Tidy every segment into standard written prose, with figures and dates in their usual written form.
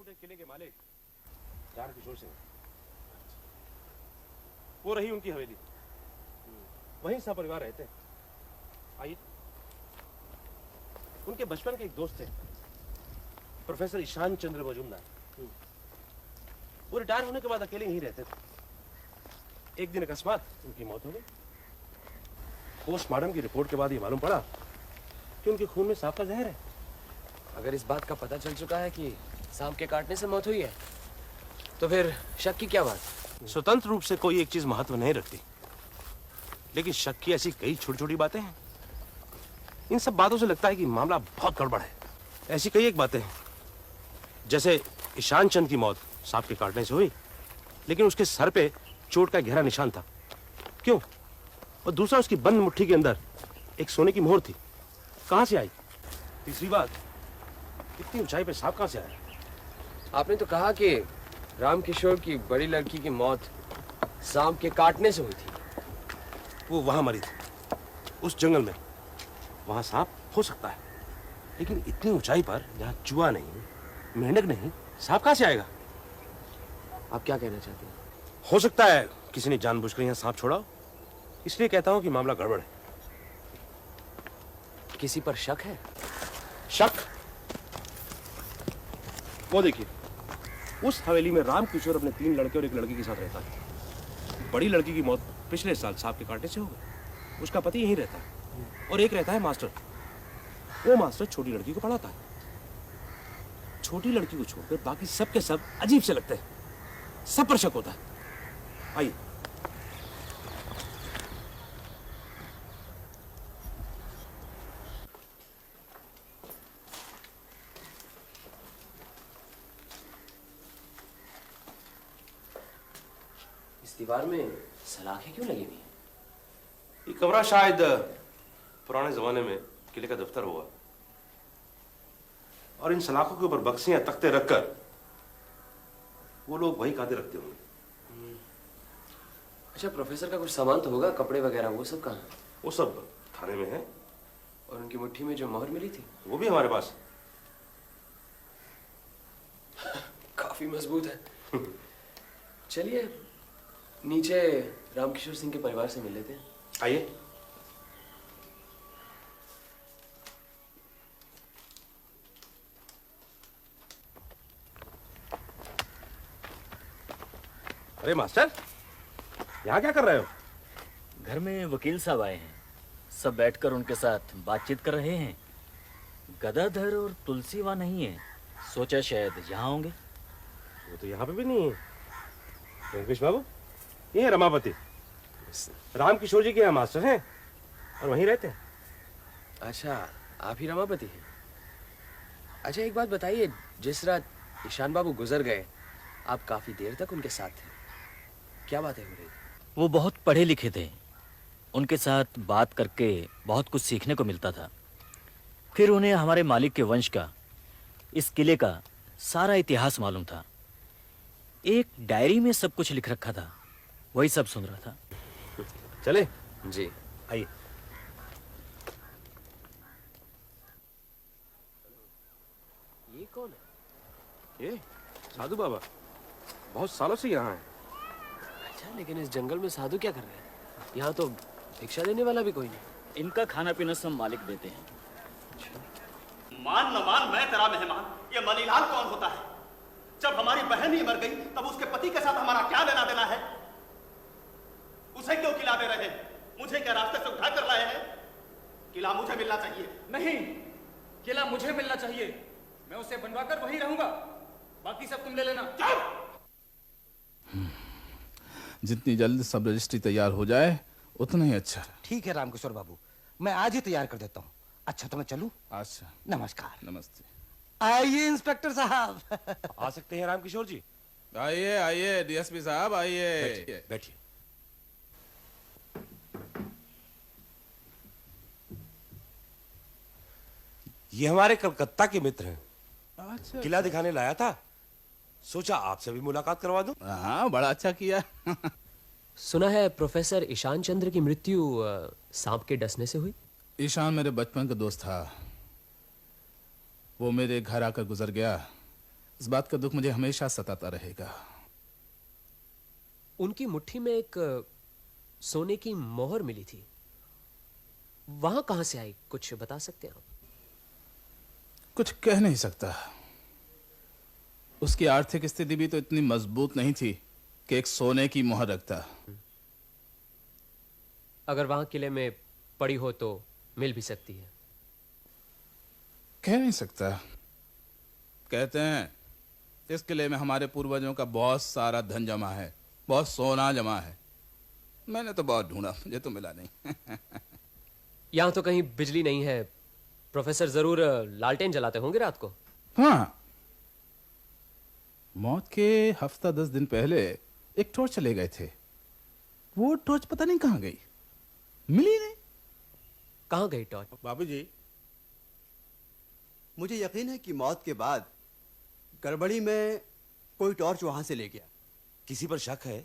फुटे किले के मालिक चार किशोर सिंह, वो रही उनकी हवेली, वहीं सब परिवार रहते हैं। आइए, उनके बचपन के एक दोस्त थे प्रोफेसर ईशान चंद्र मजूमदार। वो रिटायर होने के बाद अकेले यहीं रहते थे। एक दिन अकस्मात उनकी मौत हो गई। पोस्टमार्टम की रिपोर्ट के बाद ये मालूम पड़ा कि उनके खून में सांप का जहर है। अगर इस बात का पता चल चुका है कि सांप के काटने से मौत हुई है, तो फिर शक की क्या बात? स्वतंत्र रूप से कोई एक चीज महत्व नहीं रखती, लेकिन शक की ऐसी कई छोटी छोटी बातें हैं। इन सब बातों से लगता है कि मामला बहुत गड़बड़ है। ऐसी कई एक बातें हैं, जैसे ईशान चंद की मौत सांप के काटने से हुई, लेकिन उसके सर पे चोट का गहरा निशान था। क्यों? और दूसरा, उसकी बंद मुट्ठी के अंदर एक सोने की मोहर थी, कहां से आई? तीसरी बात, इतनी ऊंचाई पे सांप कहां से आया? आपने तो कहा कि रामकिशोर की बड़ी लड़की की मौत सांप के काटने से हुई थी। वो वहां मरी थी, उस जंगल में। वहां सांप हो सकता है, लेकिन इतनी ऊंचाई पर जहां चूहा नहीं, मेंढक नहीं, सांप कहां से आएगा? आप क्या कहना चाहते हैं? हो सकता है किसी ने जानबूझकर यहां सांप छोड़ा हो, इसलिए कहता हूं कि मामला गड़बड़ है। किसी पर शक है? शक? वो देखिए, उस हवेली में रामकिशोर अपने 3 लड़के और एक लड़की के साथ रहता है। बड़ी लड़की की मौत पिछले साल सांप के काटने से हो गई। उसका पति यहीं रहता है, और एक रहता है मास्टर। वो मास्टर छोटी लड़की को पढ़ाता है। छोटी लड़की को छोड़कर बाकी सब के सब अजीब से लगते हैं, सब पर शक होता है। आइए, इस दीवार में सलाखें क्यों लगी हुई हैं? ये कमरा शायद पुराने जमाने में किले का दफ्तर होगा, और इन सलाखों के ऊपर बक्सियां तख्ते रखकर वो लोग वही कायदे रखते होंगे। अच्छा, प्रोफेसर का कुछ सामान तो होगा, कपड़े वगैरह, वो सब कहाँ? वो सब थाने में है। और उनकी मुट्ठी में जो मोहर मिली थी वो भी हमारे पास। काफी मजबूत है। चलिए नीचे रामकिशोर सिंह के परिवार से मिल लेते हैं। आइए। अरे मास्टर, यहाँ क्या कर रहे हो? घर में वकील साहब आए हैं, सब बैठकर उनके साथ बातचीत कर रहे हैं। गदाधर और तुलसी वहाँ नहीं है, सोचा शायद यहाँ होंगे। वो तो यहाँ पे भी नहीं है। वेंकटेश बाबू, ये है रमापति, रामकिशोर जी के यहाँ मास्टर हैं और वहीं रहते हैं। अच्छा, आप ही रमापति हैं? अच्छा, एक बात बताइए, जिस रात ईशान बाबू गुजर गए, आप काफी देर तक उनके साथ थे, क्या बातें हो रही थी? वो बहुत पढ़े लिखे थे, उनके साथ बात करके बहुत कुछ सीखने को मिलता था। फिर उन्हें हमारे मालिक के वंश का, इस किले का सारा इतिहास मालूम था। एक डायरी में सब कुछ लिख रखा था, वही सब सुन रहा था। चले? जी आइए। ये कौन है? ये साधु बाबा बहुत सालों से यहाँ हैं। अच्छा, लेकिन इस जंगल में साधु क्या कर रहे हैं? यहाँ तो भिक्षा देने वाला भी कोई नहीं। इनका खाना पीना सब मालिक देते हैं। मान न मान, मैं तेरा मेहमान, ये मनीलाल कौन होता है? जब हमारी बहन ही मर गई, तब उसके पति के साथ हमारा क्या लेना देना है? उसे क्यों किला दे रहे हैं? मुझे क्या रास्ते से उठा कर लाए हैं? किला मुझे मिलना चाहिए। नहीं, किला मुझे मिलना चाहिए। मैं उसे बनवाकर वहीं रहूंगा, बाकी सब तुम ले लेना। जितनी जल्द सब रजिस्ट्री तैयार हो जाए उतना ही अच्छा है। ठीक है रामकिशोर बाबू, मैं आज ही तैयार कर देता हूँ। अच्छा तो मैं चलूं? अच्छा, नमस्कार। नमस्ते। आइए इंस्पेक्टर साहब। आ सकते हैं रामकिशोर जी? आइए आइए डीएसपी साहब, आइए बैठिए, बैठिए। ये हमारे कलकत्ता के मित्र हैं। अच्छा, किला दिखाने लाया था, सोचा आपसे भी मुलाकात करवा दूं। हाँ, बड़ा अच्छा किया। सुना है प्रोफेसर ईशान चंद्र की मृत्यु सांप के डसने से हुई। ईशान मेरे बचपन का दोस्त था, वो मेरे घर आकर गुजर गया। इस बात का दुख मुझे हमेशा सताता रहेगा। उनकी मुट्ठी में एक सोने की मोहर मिली थी, वहां कहां से आई, कुछ बता सकते हैं आप? कुछ कह नहीं सकता। उसकी आर्थिक स्थिति भी तो इतनी मजबूत नहीं थी कि एक सोने की मोहर रखता। अगर वहां किले में पड़ी हो तो मिल भी सकती है। कह नहीं सकता। कहते हैं इस किले में हमारे पूर्वजों का बहुत सारा धन जमा है, बहुत सोना जमा है। मैंने तो बहुत ढूंढा, मुझे तो मिला नहीं। यहां तो कहीं बिजली नहीं है। प्रोफेसर जरूर लालटेन जलाते होंगे रात को। हाँ, मौत के हफ्ता 10 दिन पहले एक टॉर्च चले गए थे। वो टॉर्च पता नहीं कहां गई, मिली नहीं। कहां गई टॉर्च? बाबूजी, मुझे यकीन है कि मौत के बाद गड़बड़ी में कोई टॉर्च वहां से ले गया। किसी पर शक है?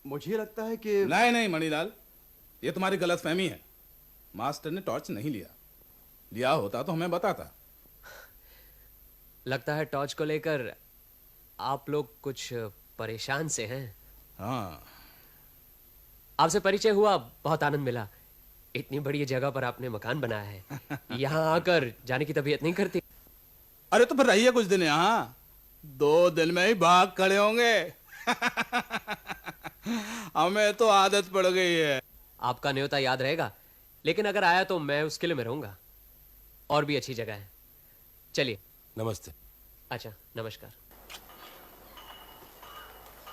मुझे लगता है कि नहीं नहीं मणिलाल, ये तुम्हारी गलत फहमी है। मास्टर ने टॉर्च नहीं लिया, लिया होता तो हमें बताता। लगता है टॉर्च को लेकर आप लोग कुछ परेशान से हैं। हाँ, आपसे परिचय हुआ, बहुत आनंद मिला। इतनी बड़ी जगह पर आपने मकान बनाया है, यहाँ आकर जाने की तबीयत नहीं करती? अरे तो फिर रहिए कुछ दिन यहाँ, 2 दिन में ही भाग खड़े होंगे। हमें तो आदत पड़ गई है। आपका न्योता याद रहेगा, लेकिन अगर आया तो मैं उस किले में रहूंगा। और भी अच्छी जगह है, चलिए। नमस्ते। अच्छा, नमस्कार।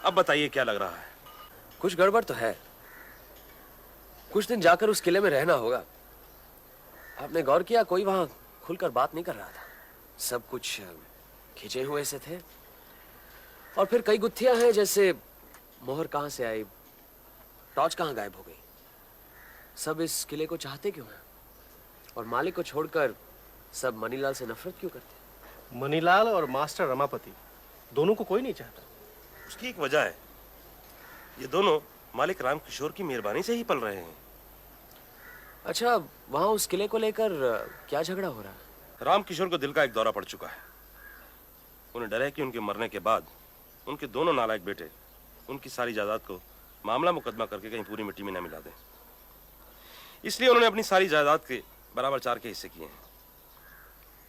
अब बताइए क्या लग रहा है? कुछ गड़बड़ तो है। कुछ दिन जाकर उस किले में रहना होगा। आपने गौर किया, कोई वहां खुलकर बात नहीं कर रहा था। सब कुछ खिंचे हुए से थे। और फिर कई गुत्थियां हैं, जैसे मोहर कहां से आई, टॉर्च कहां गायब हो गई। सब इस किले को चाहते क्यों हैं? और मालिक को छोड़कर सब मनीलाल से नफरत क्यों करते हैं? मनीलाल और मास्टर रमापति दोनों को कोई नहीं चाहता। उसकी एक वजह है, ये दोनों मालिक राम किशोर की मेहरबानी से ही पल रहे हैं। अच्छा, वहां उस किले को लेकर क्या झगड़ा हो रहा है? राम किशोर को दिल का एक दौरा पड़ चुका है। उन्हें डर है कि उनके मरने के बाद उनके दोनों नालायक बेटे उनकी सारी जायदाद को मामला मुकदमा करके कहीं पूरी मिट्टी में न मिला दें। इसलिए उन्होंने अपनी सारी जायदाद के बराबर 4 के हिस्से किए हैं।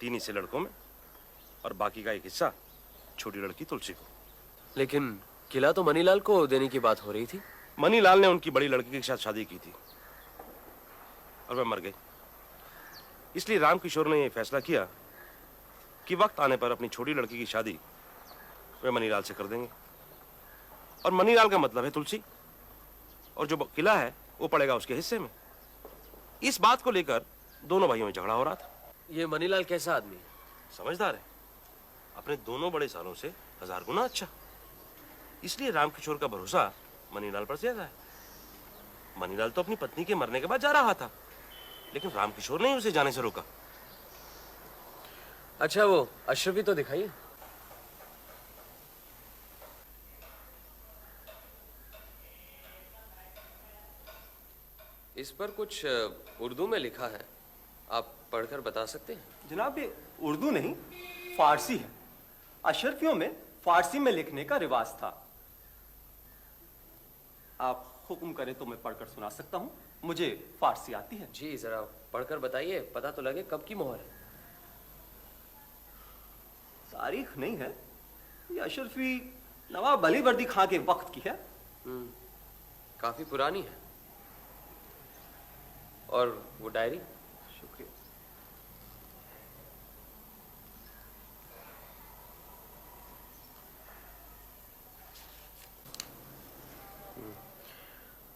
3 हिस्से लड़कों में और बाकी का 1 हिस्सा छोटी लड़की तुलसी को। लेकिन किला तो मनीलाल को देने की बात हो रही थी। मनीलाल ने उनकी बड़ी लड़की के साथ शादी की थी और वह मर गई। इसलिए राम किशोर ने यह फैसला किया कि वक्त आने पर अपनी छोटी लड़की की शादी वे मनीलाल से कर देंगे। और मनीलाल का मतलब है तुलसी, और जो किला है वो पड़ेगा उसके हिस्से में। इस बात को लेकर दोनों भाइयों में झगड़ा हो रहा था। ये मनीलाल कैसा आदमी है? समझदार है, अपने दोनों बड़े सालों से 1000 गुना अच्छा। इसलिए राम किशोर का भरोसा मनीलाल पर ज्यादा है। मनीलाल तो अपनी पत्नी के मरने के बाद जा रहा था, लेकिन राम किशोर ने उसे जाने से रोका। अच्छा, वो अशरफी तो दिखाइए। इस पर कुछ उर्दू में लिखा है, आप पढ़कर बता सकते हैं? जनाब, ये उर्दू नहीं, फारसी है। अशरफियों में फारसी में लिखने का रिवाज था। आप हुक्म करें तो मैं पढ़कर सुना सकता हूं, मुझे फारसी आती है। जी, जरा पढ़कर बताइए, पता तो लगे कब की मोहर है। तारीख नहीं है, ये अशरफी नवाब अली वर्दी खां के वक्त की है। काफी पुरानी है। और वो डायरी? शुक्रिया।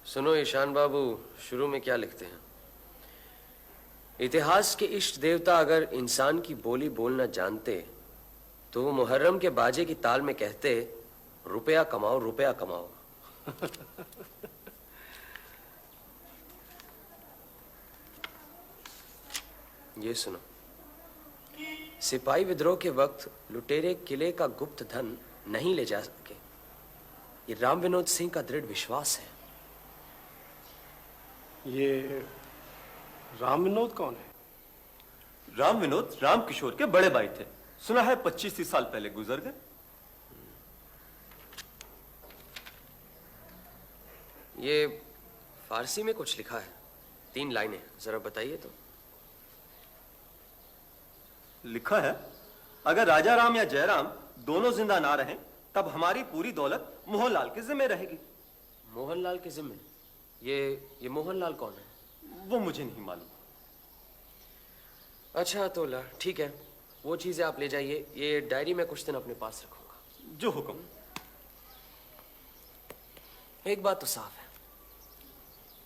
सुनो ईशान बाबू, शुरू में क्या लिखते हैं? इतिहास के इष्ट देवता अगर इंसान की बोली बोलना जानते तो वो मुहर्रम के बाजे की ताल में कहते, रुपया कमाओ, रुपया कमाओ। ये सुनो, सिपाही विद्रोह के वक्त लुटेरे किले का गुप्त धन नहीं ले जा सके, ये राम विनोद सिंह का दृढ़ विश्वास है। ये राम विनोद कौन है? राम विनोद राम किशोर के बड़े भाई थे। सुना है 25-30 साल पहले गुजर गए। ये फारसी में कुछ लिखा है, 3 लाइनें, जरा बताइए तो। लिखा है, अगर राजा राम या जयराम दोनों जिंदा ना रहें तब हमारी पूरी दौलत मोहनलाल के जिम्मे रहेगी। मोहनलाल के जिम्मे? ये मोहनलाल कौन है? वो मुझे नहीं मालूम। अच्छा तो ठीक है, वो चीजें आप ले जाइए, ये डायरी मैं कुछ दिन अपने पास रखूंगा। जो हुक्म। एक बात तो साफ है,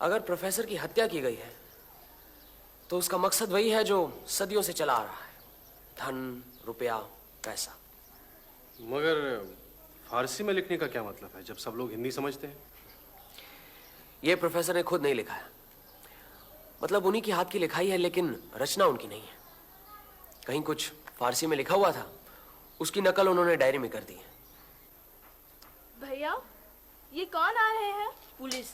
अगर प्रोफेसर की हत्या की गई है तो उसका मकसद वही है जो सदियों से चला आ रहा है, धन, रुपया, पैसा। मगर फारसी में लिखने का क्या मतलब है जब सब लोग हिंदी समझते हैं? ये प्रोफेसर ने खुद नहीं लिखा है, मतलब उन्हीं की हाथ की लिखाई है, लेकिन रचना उनकी नहीं है। कहीं कुछ फारसी में लिखा हुआ था, उसकी नकल उन्होंने डायरी में कर दी है। भैया, ये कौन आ रहे हैं? पुलिस।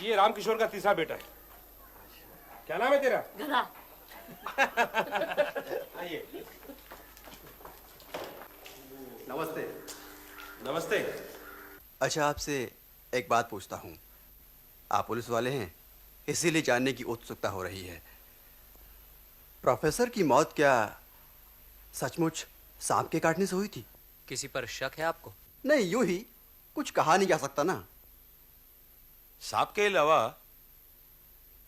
ये रामकिशोर का तीसरा बेटा है। क्या नाम है तेरा? गधा। आइए। नमस्ते। नमस्ते। अच्छा, आपसे एक बात पूछता हूँ। आप पुलिस वाले हैं, इसीलिए जानने की उत्सुकता हो रही है। प्रोफेसर की मौत क्या सचमुच सांप के काटने से हुई थी? किसी पर शक है आपको? नहीं, यूं ही कुछ कहा नहीं जा सकता ना। सांप के अलावा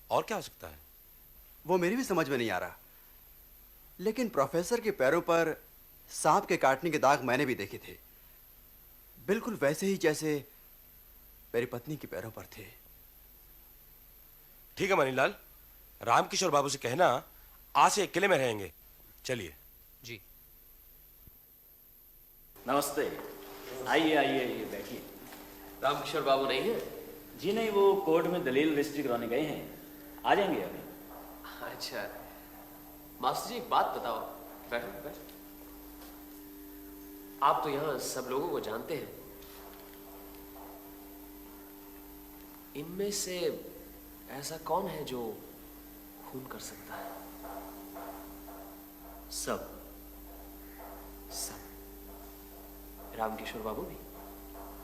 और क्या हो सकता है? वो मेरी भी समझ में नहीं आ रहा, लेकिन प्रोफेसर के पैरों पर सांप के काटने के दाग मैंने भी देखे थे, बिल्कुल वैसे ही जैसे मेरी पत्नी के पैरों पर थे। ठीक है मनीलाल, रामकिशोर बाबू से कहना आज से किले में रहेंगे। चलिए। जी। नमस्ते। आइए आइए आइए, बैठिए। रामकिशोर बाबू नहीं है? जी नहीं, वो कोर्ट में दलील रजिस्ट्री कराने गए हैं, आ जाएंगे अभी। अच्छा, मास्टर जी एक बात बताओ। बैठो बैठो। आप तो यहाँ सब लोगों को जानते हैं, इनमें से ऐसा कौन है जो खून कर सकता है? सब। रामकिशोर बाबू भी?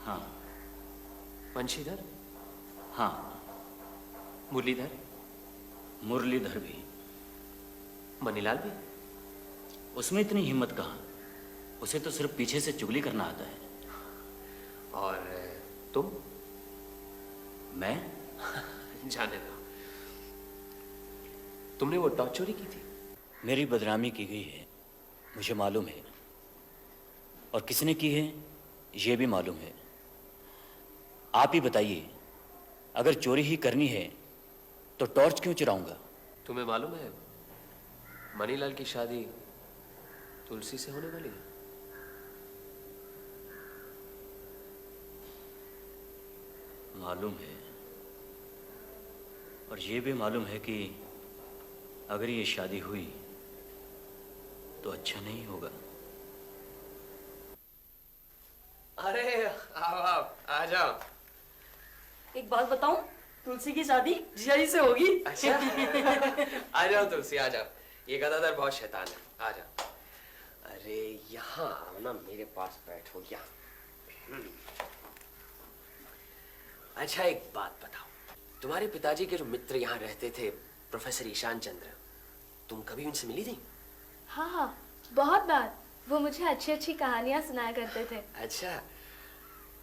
हाँ। वंशीधर? हाँ। मुरलीधर? मुरलीधर भी। मनीलाल भी? उसमें इतनी हिम्मत कहाँ, उसे तो सिर्फ पीछे से चुगली करना आता है। और तुम? मैं? जाने दो। तुमने वो टॉर्च चोरी की थी? मेरी बदनामी की गई है, मुझे मालूम है, और किसने की है ये भी मालूम है। आप ही बताइए, अगर चोरी ही करनी है तो टॉर्च क्यों चुराऊंगा? तुम्हें मालूम है मनीलाल की शादी तुलसी से होने वाली है? मालूम है, और ये भी मालूम है कि अगर ये शादी हुई तो अच्छा नहीं होगा। अरे आओ आ जाओ। एक बात बताऊं, तुलसी की शादी जिया से होगी। अच्छा आ जाओ तुलसी, आ जाओ। ये गदाधर बहुत शैतान है, आ जाओ। अरे यहाँ आओ ना, मेरे पास बैठो यहाँ। अच्छा एक बात बताओ, तुम्हारे पिताजी के जो मित्र यहाँ रहते थे, प्रोफेसर ईशान चंद्र, तुम कभी उनसे मिली थी? हाँ हाँ, बहुत बार। वो मुझे अच्छी अच्छी कहानियां सुनाया करते थे। अच्छा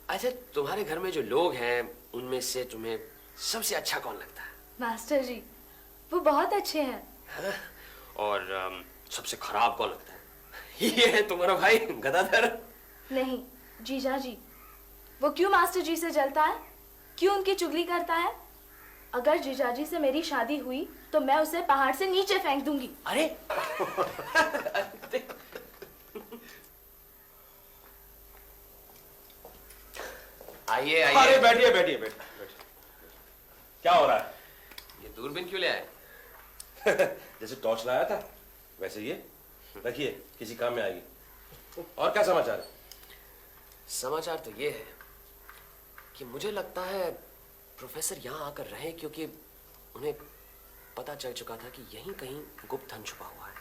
अच्छा, तुम्हारे घर में जो लोग हैं उनमें से तुम्हें सबसे अच्छा कौन लगता है? मास्टर जी, वो बहुत अच्छे हैं। हाँ? और सबसे खराब कौन लगता है? ये है तुम्हारा भाई गदाधर। नहीं, जीजा जी। वो क्यों मास्टर जी से जलता है, क्यों उनकी चुगली करता है? अगर जीजाजी से मेरी शादी हुई तो मैं उसे पहाड़ से नीचे फेंक दूंगी। अरे आइए आइए। अरे बैठिए बैठिए बैठिए। क्या हो रहा है? ये दूरबीन क्यों ले आए? जैसे टॉर्च लाया था वैसे ये रखिए, किसी काम में आएगी। और क्या समाचार है? समाचार तो ये है कि मुझे लगता है प्रोफेसर यहाँ आकर रहे क्योंकि उन्हें पता चल चुका था कि यहीं कहीं गुप्त धन छुपा हुआ है।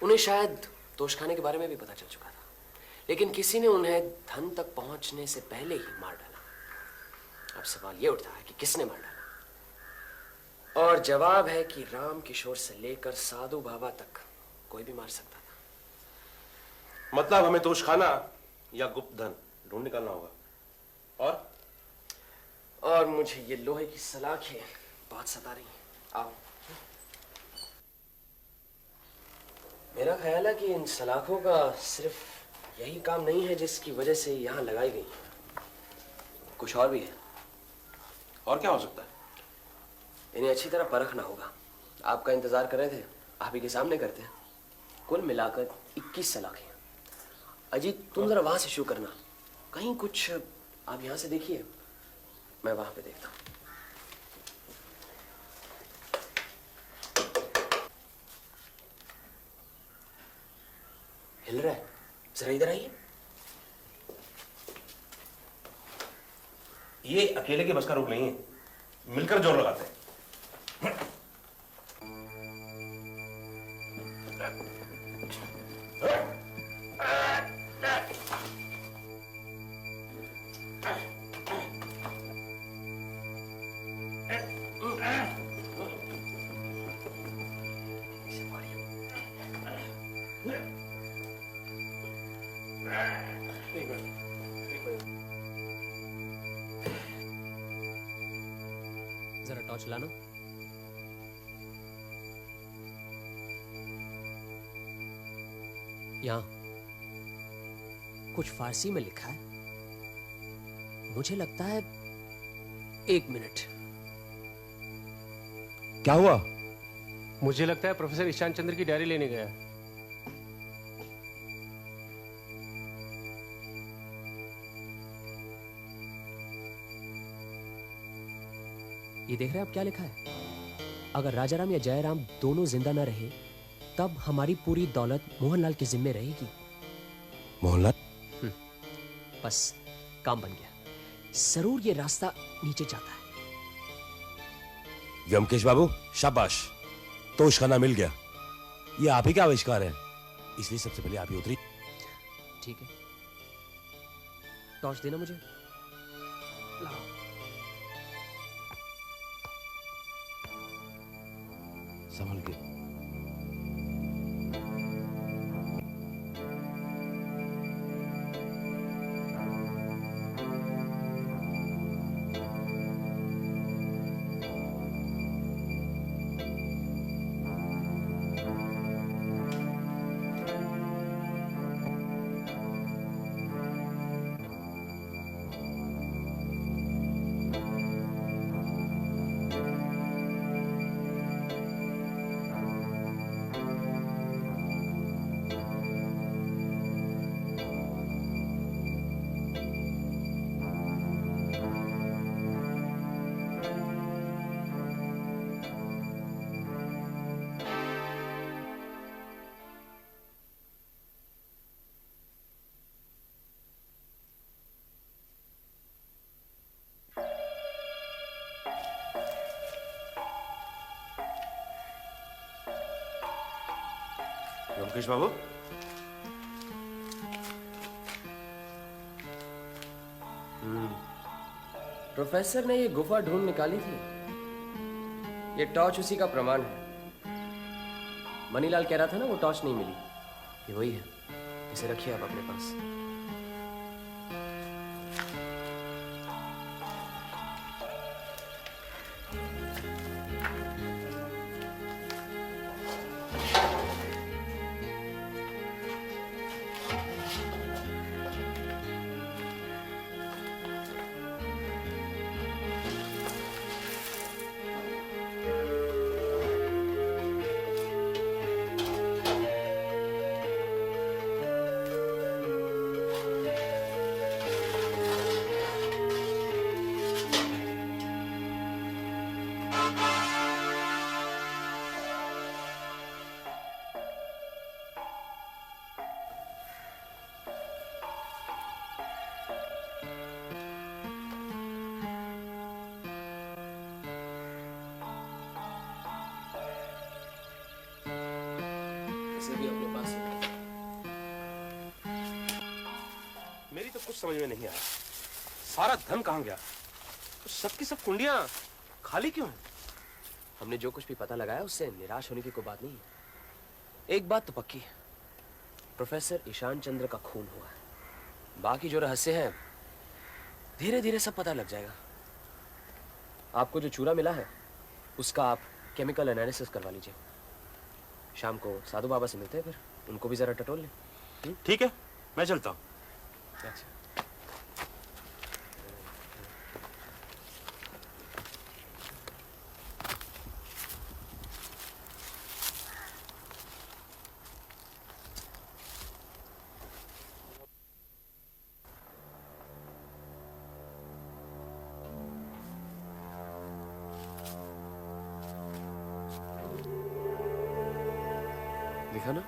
उन्हें शायद तोशखाने के बारे में भी पता चल चुका था, लेकिन किसी ने उन्हें धन तक पहुंचने से पहले ही मार डाला। अब सवाल यह उठता है कि किसने मार डाला, और जवाब है कि राम किशोर से लेकर साधु बाबा तक कोई भी मार सकता था। मतलब हमें तोशखाना या गुप्त धन ढूंढ निकालना होगा। और मुझे ये लोहे की सलाखें बहुत सता रही हैं। आओ। मेरा ख्याल है कि इन सलाखों का सिर्फ यही काम नहीं है जिसकी वजह से यहाँ लगाई गई, कुछ और भी है। और क्या हो सकता है? इन्हें अच्छी तरह परखना होगा। आपका इंतजार कर रहे थे, आप ही के सामने करते हैं। कुल मिलाकर 21 सलाखें। अजीत, तुम जरा वहां से शुरू करना, कहीं कुछ आप यहां से देखिए, मैं वहां पे देखता हूं। हिल रहा है, जरा इधर आइए। ये अकेले के बस का रोग नहीं है, मिलकर जोर लगाते हैं। जरा टॉर्च लाना। यहाँ कुछ फारसी में लिखा है, मुझे लगता है। 1 मिनट। क्या हुआ? मुझे लगता है प्रोफेसर ईशान चंद्र की डायरी लेने गया है। ये देख रहे हैं आप क्या लिखा है? अगर राजाराम या जयराम दोनों जिंदा न रहे तब हमारी पूरी दौलत मोहनलाल के जिम्मे रहेगी। मोहनलाल? बस काम बन गया। जरूर ये रास्ता नीचे जाता है। व्योमकेश बाबू, शाबाश, तोशखाना मिल गया। ये आप ही का आविष्कार है, इसलिए सबसे पहले आप ही उतरी। ठीक है, टॉर्च देना मुझे। लाओ। संभल के। व्योमकेश बाबू, प्रोफेसर ने ये गुफा ढूंढ निकाली थी। ये टॉर्च उसी का प्रमाण है। मनीलाल कह रहा था ना वो टॉर्च नहीं मिली, ये वही है। इसे रखिए आप अपने पास। पैसे भी अपने पास हैं। मेरी तो कुछ समझ में नहीं आया, सारा धन कहाँ गया? सबकी सब कुंडियां खाली क्यों हैं? हमने जो कुछ भी पता लगाया उससे निराश होने की कोई बात नहीं है। एक बात तो पक्की है, प्रोफेसर ईशान चंद्र का खून हुआ है। बाकी जो रहस्य है धीरे धीरे सब पता लग जाएगा। आपको जो चूरा मिला है उसका आप केमिकल एनालिसिस करवा लीजिए। शाम को साधु बाबा से मिलते हैं, फिर उनको भी जरा टटोल लें। ठीक है, मैं चलता हूँ। अच्छा। लिखा ना?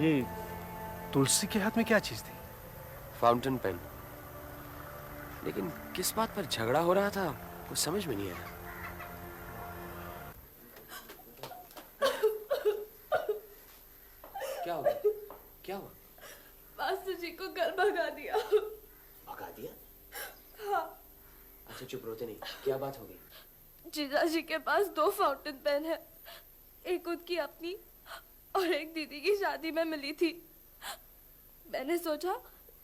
ये तुलसी के हाथ में क्या चीज थी? Fountain pen. लेकिन किस बात पर झगड़ा हो रहा था कुछ समझ में नहीं आया। क्या हुआ? क्या हुआ? मास्टर जी को घर भगा दिया। भगा दिया? हाँ। अच्छा चुप रोते नहीं, क्या बात हो गई? जीजा जी के पास 2 फाउंटेन पेन है, एक उनकी अपनी और एक दीदी की शादी में मिली थी। मैंने सोचा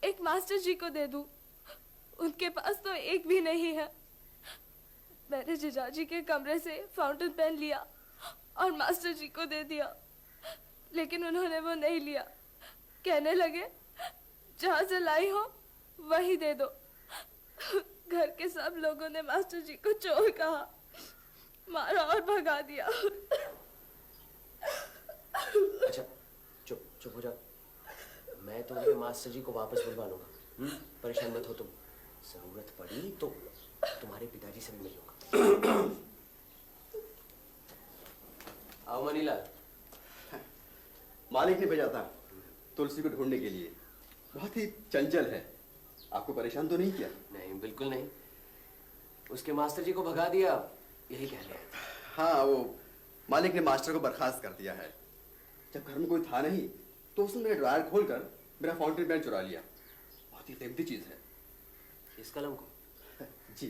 एक मास्टर जी को दे दूं, उनके पास तो एक भी नहीं है। मैंने जीजा जी के कमरे से फाउंटेन पेन लिया और मास्टर जी को दे दिया, लेकिन उन्होंने वो नहीं लिया। कहने लगे जहां से लाई हो वही दे दो। घर के सब लोगों ने मास्टर जी को चोर कहा, मारा और भगा दिया। अच्छा चुप चुप हो जाओ, मैं तुम्हारे मास्टर जी को वापस बुलवा लूंगा। परेशान मत हो तुम, जरूरत पड़ी तो तुम्हारे पिताजी से भी मिल लूंगा। आओ मनीलाल। मालिक ने भेजा था तुलसी को ढूंढने के लिए, बहुत ही चंचल है। आपको परेशान तो नहीं किया? नहीं बिल्कुल नहीं, उसके मास्टर जी को भगा दिया यही कह रहे हैं। हाँ, वो मालिक ने मास्टर को बर्खास्त कर दिया है। जब घर में कोई था नहीं तो उसने मेरे ड्रायर खोलकर मेरा फाउंटेन पेन चुरा लिया। बहुत ही कीमती चीज है। इस कलम को? जी।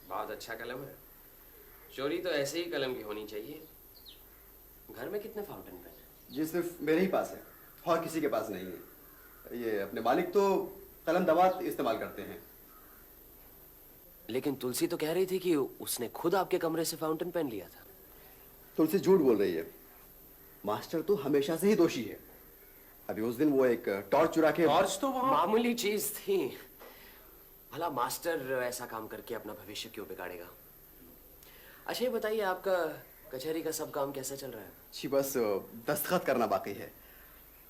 बहुत अच्छा कलम है। चोरी तो ऐसे ही कलम की होनी चाहिए। घर में कितने फाउंटेन पेन है? ये सिर्फ मेरे ही पास है और किसी के पास नहीं है। ये अपने मालिक तो कलम दवात इस्तेमाल करते हैं। लेकिन तुलसी तो कह रही थी कि उसने खुद आपके कमरे से फाउंटेन पेन लिया था। तुलसी झूठ बोल रही है। मास्टर तो हमेशा से ही दोषी है। अभी उस दिन वो एक टॉर्च चुरा के। टॉर्च तो वहां मामूली चीज थी। भला मास्टर ऐसा काम करके अपना भविष्य क्यों बिगाड़ेगा? अच्छा ये बताइए, आपका कचहरी का सब काम कैसा चल रहा है? जी बस दस्तखत करना बाकी है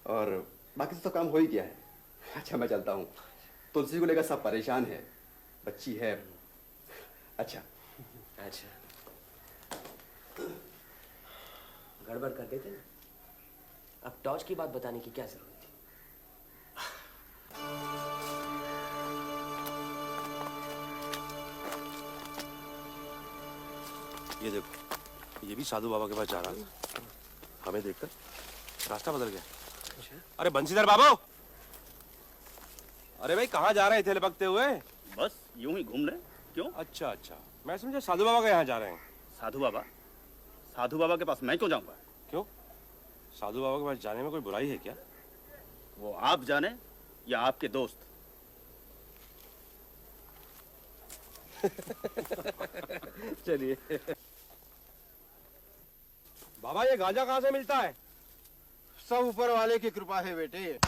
और बाकी तो काम हो ही गया है। अच्छा मैं चलता हूँ। तुलसी को लेकर सब परेशान है, बच्ची है। अच्छा अच्छा, गड़बड़ कर देते ना। अब टॉर्च की बात बताने की क्या जरूरत थी? ये देखो, ये भी साधु बाबा के पास जा रहा था। हमें देखकर रास्ता बदल गया। अरे बंसीधर बाबू, अरे भाई कहाँ जा रहे थे लपकते हुए? बस यूं ही घूम रहे। क्यों? अच्छा अच्छा, मैं समझा साधु बाबा के यहाँ जा रहे हैं। साधु बाबा? साधु बाबा के पास मैं क्यों जाऊंगा? क्यों? साधु बाबा के पास जाने में कोई बुराई है क्या? वो आप जाने या आपके दोस्त। चलिए। बाबा ये गांजा कहाँ से मिलता है? सब ऊपर वाले की कृपा है बेटे।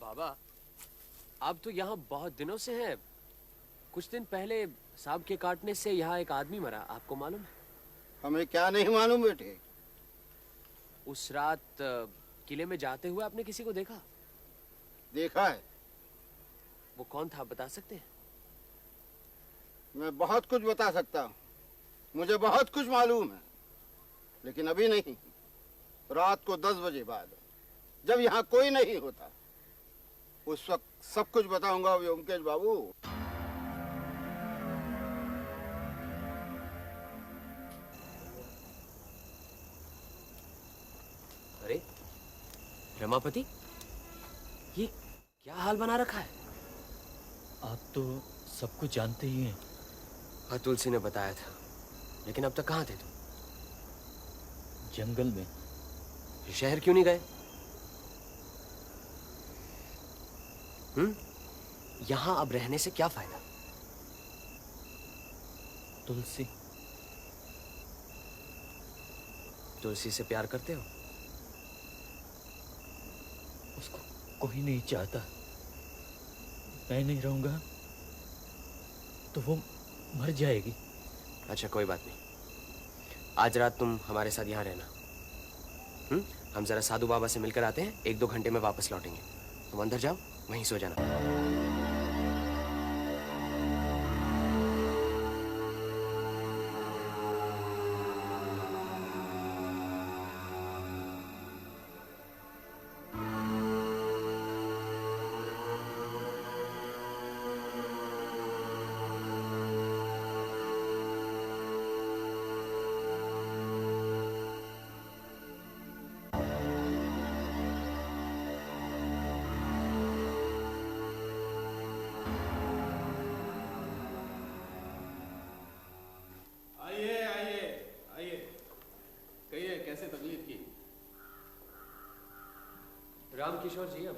बाबा आप तो यहाँ बहुत दिनों से हैं, कुछ दिन पहले सांप के काटने से यहाँ एक आदमी मरा, आपको मालूम है? हमें क्या नहीं मालूम बेटे? उस रात किले में जाते हुए आपने किसी को देखा? देखा है। वो कौन था, आप बता सकते हैं? मैं बहुत कुछ बता सकता हूँ, मुझे बहुत कुछ मालूम है, लेकिन अभी नहीं। रात को 10 बजे बाद, जब यहाँ कोई नहीं होता, उस वक्त सब कुछ बताऊंगा व्योमकेश बाबू। अरे रमापति, ये क्या हाल बना रखा है? आप तो सब कुछ जानते ही हैं। हाँ, तुलसी ने बताया था, लेकिन अब तक कहाँ थे तुम? जंगल में। शहर क्यों नहीं गए? यहाँ अब रहने से क्या फायदा? तुलसी। तुलसी से प्यार करते हो? उसको कोई नहीं चाहता। मैं नहीं रहूंगा तो वो मर जाएगी। अच्छा, कोई बात नहीं। आज रात तुम हमारे साथ यहाँ रहना। हम जरा साधु बाबा से मिलकर आते हैं, 1-2 घंटे में वापस लौटेंगे। तुम अंदर जाओ, वहीं सो जाना। आइए आइए आइए, कहिए कैसे तकलीफ की? राम किशोर जी, अब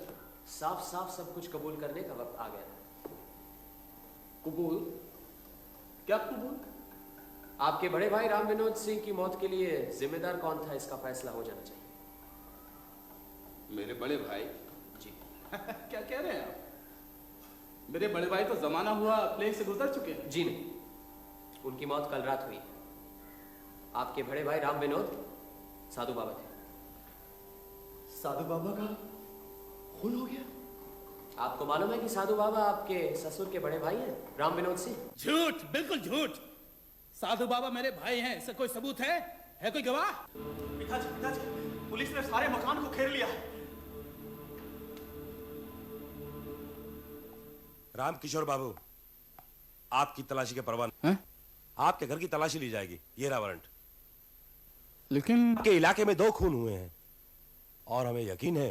साफ साफ सब कुछ कबूल करने का वक्त आ गया। कबूल? क्या कबूल? आपके बड़े भाई राम विनोद सिंह की मौत के लिए जिम्मेदार कौन था, इसका फैसला हो जाना चाहिए। मेरे बड़े भाई? जी। क्या कह रहे हैं आप? मेरे बड़े भाई तो जमाना हुआ प्लेग से गुजर चुके हैं। जी नहीं, उनकी मौत कल रात हुई। आपके बड़े भाई राम विनोद साधु बाबा थे। साधु बाबा का खून हो गया? आपको मालूम है कि साधु बाबा आपके ससुर के बड़े भाई हैं, राम विनोद सिंह? झूठ, बिल्कुल झूठ। साधु बाबा मेरे भाई हैं, इसका कोई सबूत है? कोई गवाह? पिताजी, पुलिस ने सारे मकान को घेर लिया है। राम किशोर बाबू, आपकी तलाशी के परवान हैं? आपके घर की तलाशी ली जाएगी। ये रहा वारंट। लेकिन आपके इलाके में 2 खून हुए हैं और हमें यकीन है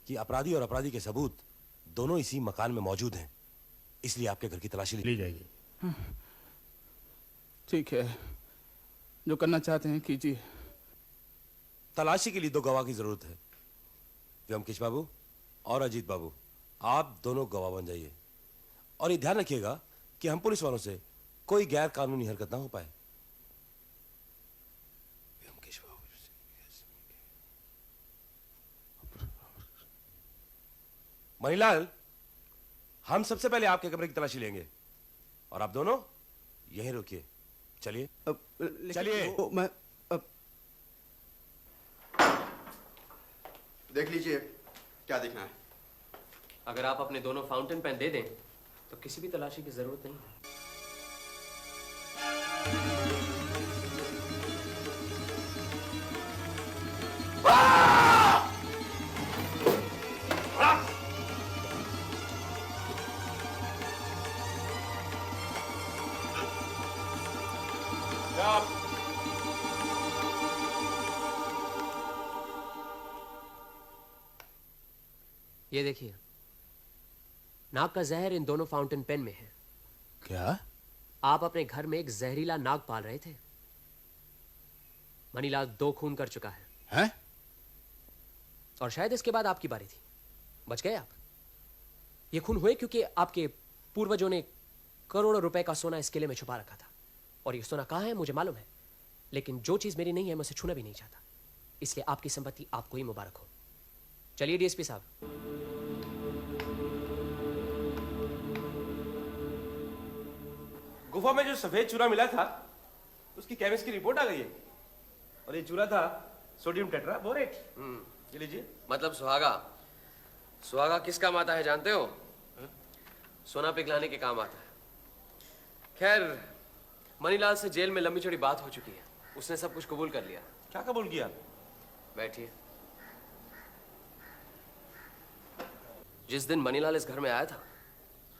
कि अपराधी और अपराधी के सबूत दोनों इसी मकान में मौजूद हैं, इसलिए आपके घर की तलाशी ली जाएगी। ठीक है, जो करना चाहते हैं कीजिए। तलाशी के लिए 2 गवाह की जरूरत है। व्योमकेश बाबू और अजीत बाबू, आप दोनों गवाह बन जाइए और ये ध्यान रखिएगा कि हम पुलिस वालों से कोई गैर कानूनी हरकत ना हो पाए। व्योमकेश बाबू, मणिलाल, हम सबसे पहले आपके कमरे की तलाशी लेंगे और आप दोनों यहीं रुकिए। चलिए चलिए। मैं देख लीजिए क्या देखना है। अगर आप अपने दोनों फाउंटेन पेन दे दें तो किसी भी तलाशी की जरूरत नहीं है। ये देखिए, नाग का जहर इन दोनों फाउंटेन पेन में है। क्या? आप अपने घर में एक जहरीला नाग पाल रहे थे। मणिलाल 2 खून कर चुका है। हैं? और शायद इसके बाद आपकी बारी थी। बच गए आप। ये खून हुए क्योंकि आपके पूर्वजों ने करोड़ों रुपए का सोना इस किले में छुपा रखा था। और ये सोना कहाँ है मुझे मालूम है, लेकिन जो चीज मेरी नहीं है मैं उसे छूना भी नहीं चाहता। इसलिए आपकी संपत्ति आपको ही मुबारक हो। चलिए डीएसपी साहब। गुफा में जो सफेद चूरा मिला था उसकी केमिस्ट की रिपोर्ट आ गई है और ये चूरा था सोडियम टेट्राबोरेट। ये लीजिए। मतलब सुहागा। सुहागा किस काम आता है जानते हो? सोना पिघलाने के काम आता है। खैर, मनीलाल से जेल में लंबी चौड़ी बात हो चुकी है। उसने सब कुछ कबूल कर लिया। क्या कबूल किया? बैठिए। जिस दिन मनीलाल इस घर में आया था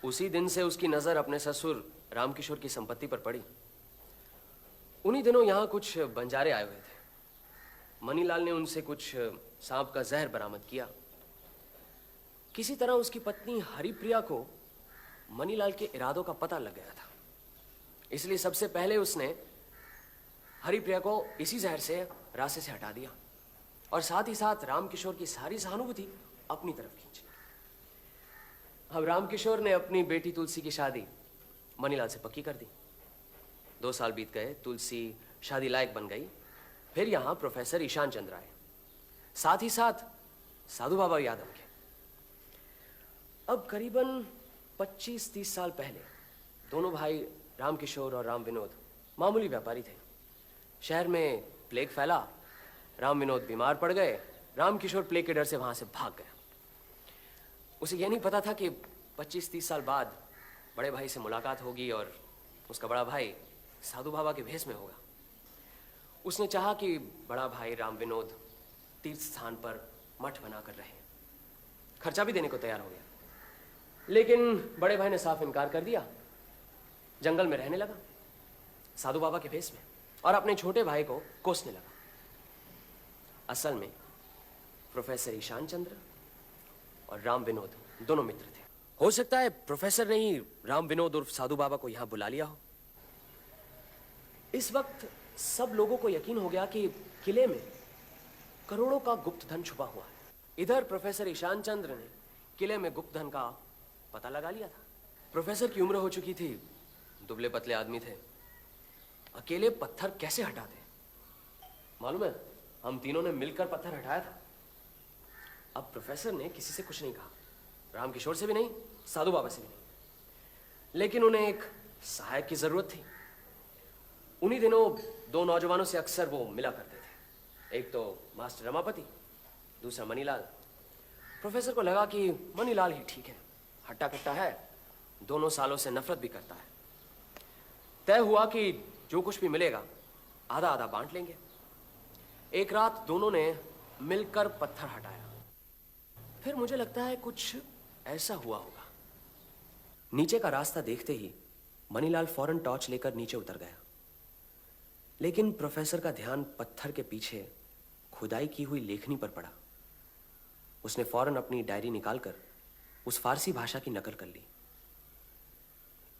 उसी दिन से उसकी नजर अपने ससुर रामकिशोर की संपत्ति पर पड़ी। उन्हीं दिनों यहां कुछ बंजारे आए हुए थे। मनीलाल ने उनसे कुछ सांप का जहर बरामद किया। किसी तरह उसकी पत्नी हरिप्रिया को मनीलाल के इरादों का पता लग गया था, इसलिए सबसे पहले उसने हरिप्रिया को इसी जहर से रास्ते से हटा दिया और साथ ही साथ रामकिशोर की सारी सहानुभूति अपनी तरफ खींच ली। अब रामकिशोर ने अपनी बेटी तुलसी की शादी मनीलाल से पक्की कर दी। 2 साल बीत गए, तुलसी शादी लायक बन गई। फिर यहां प्रोफेसर ईशान चंद्र आए, साथ ही साथ साधु बाबा यादव के। अब करीबन 25-30 साल पहले दोनों भाई रामकिशोर और राम विनोद मामूली व्यापारी थे। शहर में प्लेग फैला, राम विनोद बीमार पड़ गए। रामकिशोर प्लेग के डर से वहां से भाग गया। उसे यह नहीं पता था कि 25-30 साल बाद बड़े भाई से मुलाकात होगी और उसका बड़ा भाई साधु बाबा के भेष में होगा। उसने चाहा कि बड़ा भाई राम विनोद तीर्थ स्थान पर मठ बनाकर रहे, खर्चा भी देने को तैयार हो गया। लेकिन बड़े भाई ने साफ इनकार कर दिया। जंगल में रहने लगा साधु बाबा के भेष में और अपने छोटे भाई को कोसने लगा। असल में प्रोफेसर ईशान चंद्र और राम विनोद दोनों मित्र थे। हो सकता है प्रोफेसर ने ही राम विनोद उर्फ साधु बाबा को यहां बुला लिया हो। इस वक्त सब लोगों को यकीन हो गया कि किले में करोड़ों का गुप्त धन छुपा हुआ है। इधर प्रोफेसर ईशान चंद्र ने किले में गुप्त धन का पता लगा लिया था। प्रोफेसर की उम्र हो चुकी थी, दुबले पतले आदमी थे। अकेले पत्थर कैसे हटाते मालूम है? हम तीनों ने मिलकर पत्थर हटाया था। अब प्रोफेसर ने किसी से कुछ नहीं कहा, रामकिशोर से भी नहीं, साधु बाबा से भी नहीं। लेकिन उन्हें एक सहायक की जरूरत थी। उन्हीं दिनों 2 नौजवानों से अक्सर वो मिला करते थे। एक तो मास्टर रमापति, दूसरा मनीलाल। प्रोफेसर को लगा कि मनीलाल ही ठीक है, हट्टा कट्टा है, दोनों सालों से नफरत भी करता है। तय हुआ कि जो कुछ भी मिलेगा आधा आधा बांट लेंगे। एक रात दोनों ने मिलकर पत्थर हटाया। फिर मुझे लगता है कुछ ऐसा हुआ होगा। नीचे का रास्ता देखते ही मनीलाल फौरन टॉर्च लेकर नीचे उतर गया। लेकिन प्रोफेसर का ध्यान पत्थर के पीछे खुदाई की हुई लेखनी पर पड़ा। उसने फौरन अपनी डायरी निकालकर उस फारसी भाषा की नकल कर ली।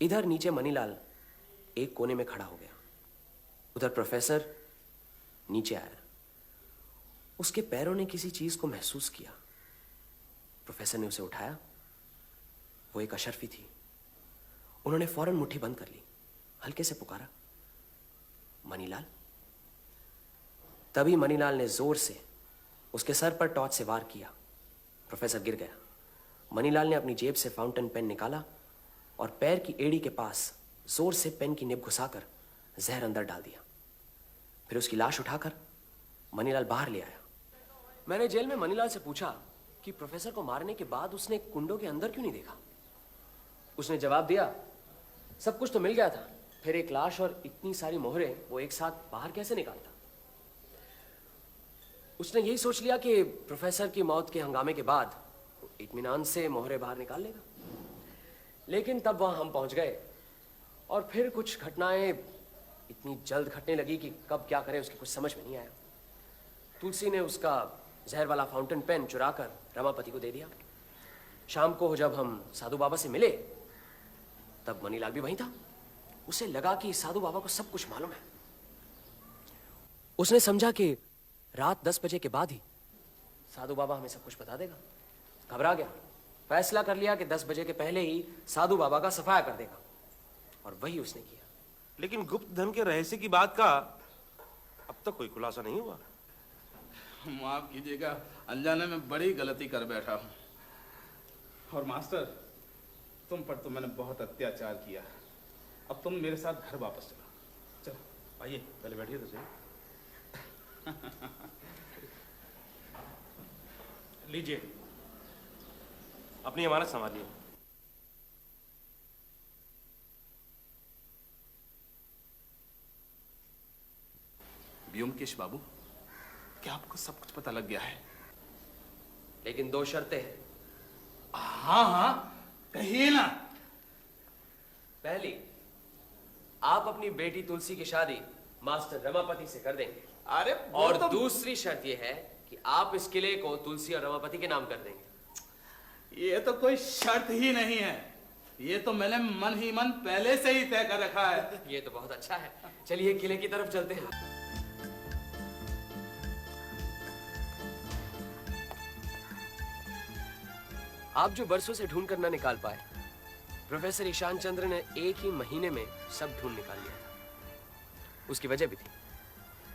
इधर नीचे मनीलाल एक कोने में खड़ा हो गया, उधर प्रोफेसर नीचे आया। उसके पैरों ने किसी चीज को महसूस किया। प्रोफेसर ने उसे उठाया। वो एक अशर्फी थी। उन्होंने फौरन मुट्ठी बंद कर ली, हल्के से पुकारा, मनीलाल। तभी मनीलाल ने जोर से उसके सर पर टॉर्च से वार किया। प्रोफेसर गिर गया। मनीलाल ने अपनी जेब से फाउंटेन पेन निकाला और पैर की एड़ी के पास जोर से पेन की निब घुसाकर जहर अंदर डाल दिया। फिर उसकी लाश उठाकर मनीलाल बाहर ले आया। मैंने जेल में मनीलाल से पूछा कि प्रोफेसर को मारने के बाद उसने कुंडों के अंदर क्यों नहीं देखा। उसने जवाब दिया, सब कुछ तो मिल गया था, फिर एक लाश और इतनी सारी मोहरें वो एक साथ बाहर कैसे निकालता। उसने यही सोच लिया कि प्रोफेसर की मौत के हंगामे के बाद इत्मीनान से मोहरें बाहर निकाल लेगा। लेकिन तब वहां हम पहुंच गए और फिर कुछ घटनाएं इतनी जल्द घटने लगी कि कब क्या करें उसकी कुछ समझ में नहीं आया। तुलसी ने उसका जहर वाला फाउंटेन पेन चुराकर रमापति को दे दिया। शाम को जब हम साधु बाबा से मिले तब मनीलाल भी वहीं था। उसे लगा कि साधु बाबा को सब कुछ मालूम है। उसने समझा कि रात 10 बजे के बाद ही साधु बाबा हमें सब कुछ बता देगा। घबरा गया। फैसला कर लिया कि 10 बजे के पहले ही साधु बाबा का सफाया कर देगा, और वही उसने किया। लेकिन गुप्त धन के रहस्य की बात का अब तक कोई खुलासा नहीं हुआ। माफ कीजिएगा, अनजाने में बड़ी गलती कर बैठा हूँ। और मास्टर, तुम पर तो मैंने बहुत अत्याचार किया। अब तुम मेरे साथ घर वापस चलो। चलो आइए, पहले बैठिए तो सही। लीजिए, अपनी अमानत संभालिए। व्योमकेश बाबू, क्या आपको सब कुछ पता लग गया है? लेकिन दो शर्तें हैं। हाँ हाँ, कहिए ना। पहली, आप अपनी बेटी तुलसी की शादी मास्टर रमापति से कर देंगे। अरे और दूसरी शर्त यह है कि आप इस किले को तुलसी और रमापति के नाम कर देंगे। ये तो कोई शर्त ही नहीं है, ये तो मैंने मन ही मन पहले से ही तय कर रखा है। ये तो बहुत अच्छा है। चलिए किले की तरफ चलते हैं। आप जो बरसों से ढूंढ कर ना निकाल पाए, प्रोफेसर ईशान चंद्र ने एक ही महीने में सब ढूंढ निकाल लिया था। उसकी वजह भी थी,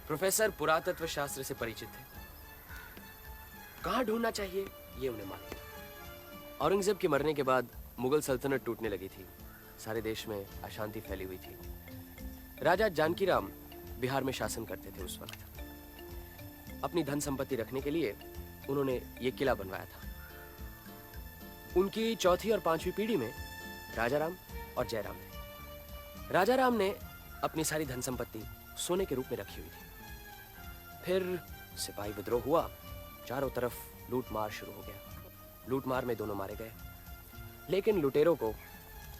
प्रोफेसर पुरातत्व शास्त्र से परिचित थे। कहां ढूंढना चाहिए ये उन्हें मालूम था। औरंगजेब के मरने के बाद मुगल सल्तनत टूटने लगी थी, सारे देश में अशांति फैली हुई थी। राजा जानकी राम बिहार में शासन करते थे उस वक्त। अपनी धन संपत्ति रखने के लिए उन्होंने ये किला बनवाया था। उनकी चौथी और पांचवी पीढ़ी में राजाराम और जयराम थे। राजाराम ने अपनी सारी धन संपत्ति सोने के रूप में रखी हुई थी। फिर सिपाही विद्रोह हुआ, चारों तरफ लूट मार शुरू हो गया। लूट मार में दोनों मारे गए, लेकिन लुटेरों को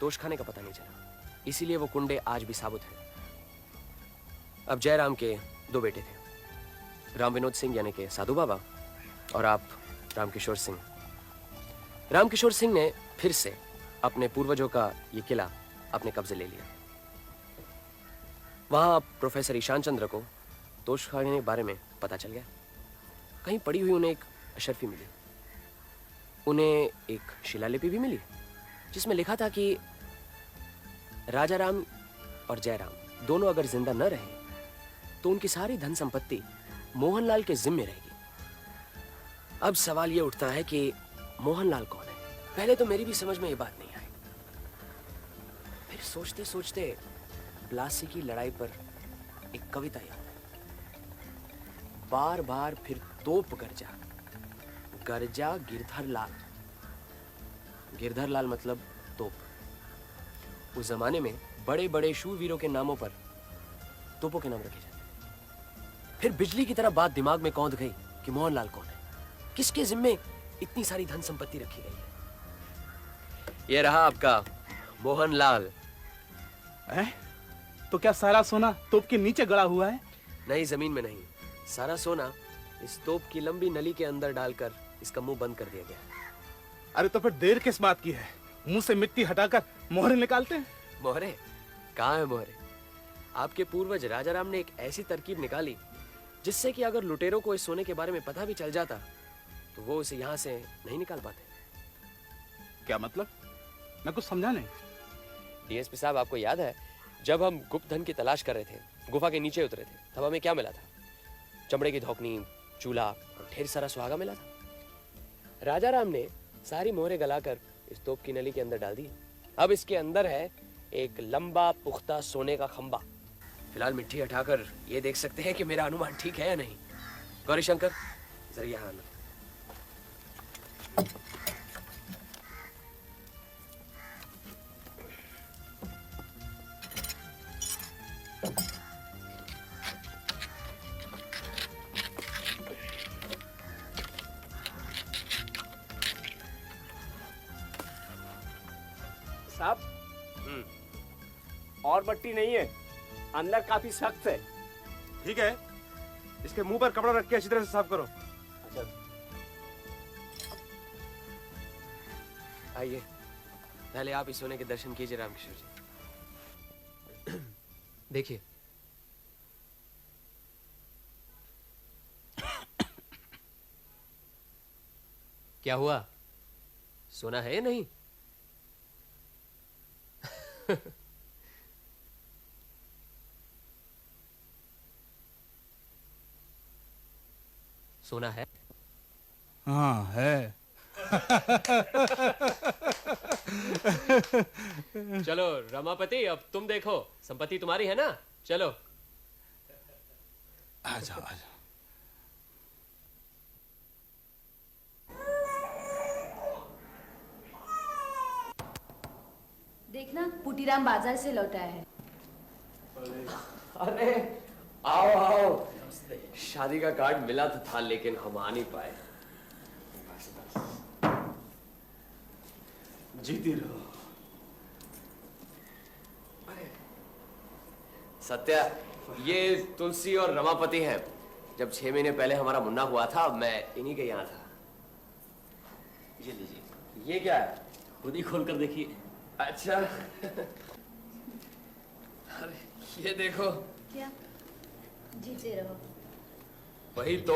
तोश खाने का पता नहीं चला, इसीलिए वो कुंडे आज भी साबुत हैं। अब जयराम के दो बेटे थे, राम विनोद सिंह यानी कि साधु बाबा, और आप रामकिशोर सिंह। रामकिशोर सिंह ने फिर से अपने पूर्वजों का ये किला अपने कब्जे ले लिया। वहां प्रोफेसर ईशान चंद्र को तोश खाने के बारे में पता चल गया। कहीं पड़ी हुई उन्हें एक अशर्फी मिली। उन्हें एक शिलालिपि भी मिली जिसमें लिखा था कि राजाराम और जयराम दोनों अगर जिंदा न रहे तो उनकी सारी धन संपत्ति मोहनलाल के जिम्मे रहेगी। अब सवाल यह उठता है कि मोहनलाल कौन है? पहले तो मेरी भी समझ में ये बात नहीं आई। फिर सोचते सोचते प्लासी की लड़ाई पर एक कविता याद आई। बार बार फिर तोप गरजा, गरजा गिरधर लाल। गिरधर लाल मतलब तोप। उस जमाने में बड़े बड़े शूरवीरों के नामों पर तोपों के नाम रखे जाते। फिर बिजली की तरह बात दिमाग में कौंध गई कि मोहनलाल कौन है, किसके जिम्मे इतनी सारी धन संपत्ति रखी गई है। ये रहा आपका मोहनलाल। तो क्या सारा सोना तोप के नीचे गड़ा हुआ है? नहीं, जमीन में नहीं। सारा सोना इस तोप की लंबी नली के अंदर डालकर इसका मुंह बंद कर दिया गया। अरे तो फिर देर किस बात की है? मुंह से मिट्टी हटाकर मोहरे निकालते हैं। मोहरे? कहाँ है मोहरे? आपके पूर्वज राजाराम ने एक ऐसी तरकीब निकाली जिससे कि अगर लुटेरों को इस सोने के बारे में पता भी चल जाता तो वो उसे यहाँ से नहीं निकाल पाते। क्या मतलब? मैं कुछ समझा नहीं। डीएसपी साहब, आपको याद है जब हम गुप्त धन की तलाश कर रहे थे, गुफा के नीचे उतरे थे, तब हमें क्या मिला था? चमड़े की धौकनी, चूल्हा और ढेर सारा सुहागा मिला था। राजाराम ने सारी मोहरे गलाकर इस तोप की नली के अंदर डाल दी। अब इसके अंदर है एक लंबा पुख्ता सोने का खंबा। फिलहाल मिट्टी हटाकर ये देख सकते हैं कि मेरा अनुमान ठीक है या नहीं। गौरी शंकर, जरा यहाँ आना। साहब, और मट्टी नहीं है, अंदर काफी सख्त है। ठीक है, इसके मुंह पर कपड़ा रख के अच्छी तरह से साफ करो। आइए, पहले आप इस सोने के दर्शन कीजिए रामकिशोर जी। देखिए, क्या हुआ? सोना है या नहीं? सोना है? हाँ है। चलो रमापति, अब तुम देखो, संपत्ति तुम्हारी है ना? चलो। आ जाओ आ जाओ। देखना, पुटीराम बाजार से लौटा है। अरे आओ आओ। शादी का कार्ड मिला तो था, लेकिन हम आ नहीं पाए। जीती रहो। सत्या, ये तुलसी और रमापति हैं। जब 6 महीने पहले हमारा मुन्ना हुआ था, मैं इन्हीं के यहाँ था। ये लीजिए, ये क्या है? खुद ही खोल कर देखिए। अच्छा। अरे ये देखो। क्या? जीते रहो। वही तो।